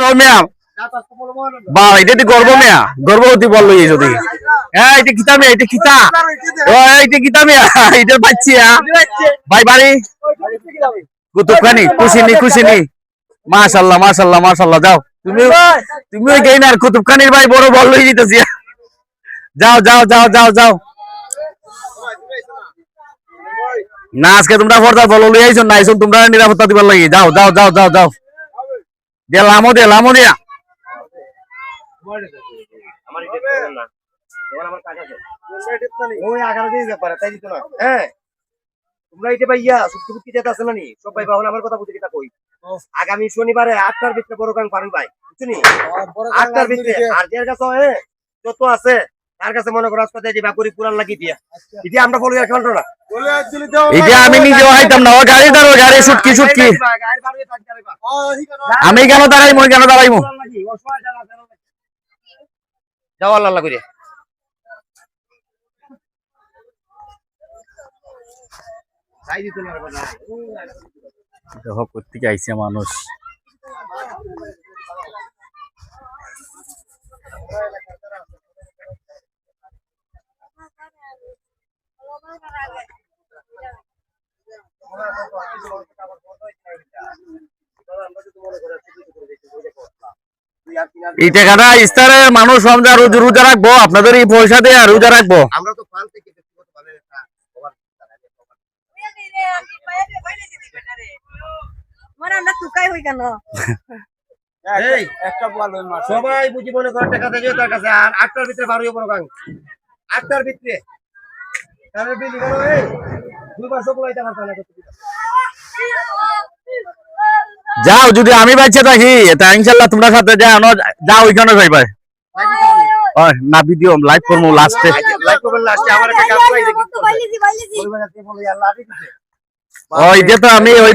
ও মিয়া বা এটা তো গর্ব মিয়া গর্ভবতী বল লইছো দেখি এটা কিতা মিয়া এটা কিতা ও এটা কিতা মিয়া এটা বাচ্চিয়া ভাই বাড়ি কুতুবখানি খুশিনি মাশাআল্লাহ মাশাআল্লাহ মাশাআল্লাহ যাও তুমি ওই গেইনার কুতুবখানির ভাই বড় বল লই দিতেছি যাও যাও যাও যাও যাও না আজকে তোমরা পর্দা বল লই আইছো না আইছো তোমরা নিরাপত্তা দিবার লাগি যাও যাও যাও যাও যাও লামো দিয়া আমার এটা না আমার কাজ আছে ওই 11 দিন ব্যাপারে তাই দিত না হ্যাঁ তোমরা এটা ভাইয়া সুপ্তি যেতে আছে না নি সব ভাই বাহন আমার কথা বুঝে কিটা কই আগামী শনিবারে 8টার ভিতরে বড় গান পারুন ভাই বুঝছনি 8টার ভিতরে আর যার কাছে যত আছে তার কাছে মনে করো আজকে দিবা করি পুরান লাগি দিয়া এটা আমরা বলি এখন না বলে অ্যাকচুয়ালি দাও এটা আমি নিজেও হাইতাম না ও গাড়ি দাঁড়ো গাড়ি ছুটকি আমি কেন দাঁড়াইমু কেন দাঁড়াইমু যাও আল্লাহ করে তাই দিত না কথা দেখো কোত্থেকে আইছে মানুষ এই টাকাটা ইস্তারে মানুষ রমজা রোজা রাখবো আপনাদের এই পয়সা দিয়ে রোজা রাখবো আমরা তো ফান থেকে ব্যক্তিগত ভাবে সবাই বুঝি মনে করে টাকা দিয়ে তার কাছে আর 8টার ভিতরে বাড়িও বড় গাং 8টার ভিতরে তাহলে বিলি করো এই দুইবার সবলাই টাকা চালা করতে যাও যদি আমি বাচ্চা থাকি তা ইনশাআল্লাহ তোমরা সাথে যাও ওইখানে যাইবা না ভিডিও লাইভ করবো লাস্টে আমার একটা কাজ পাইছে কিন্তু ওই যে তো আমি ওই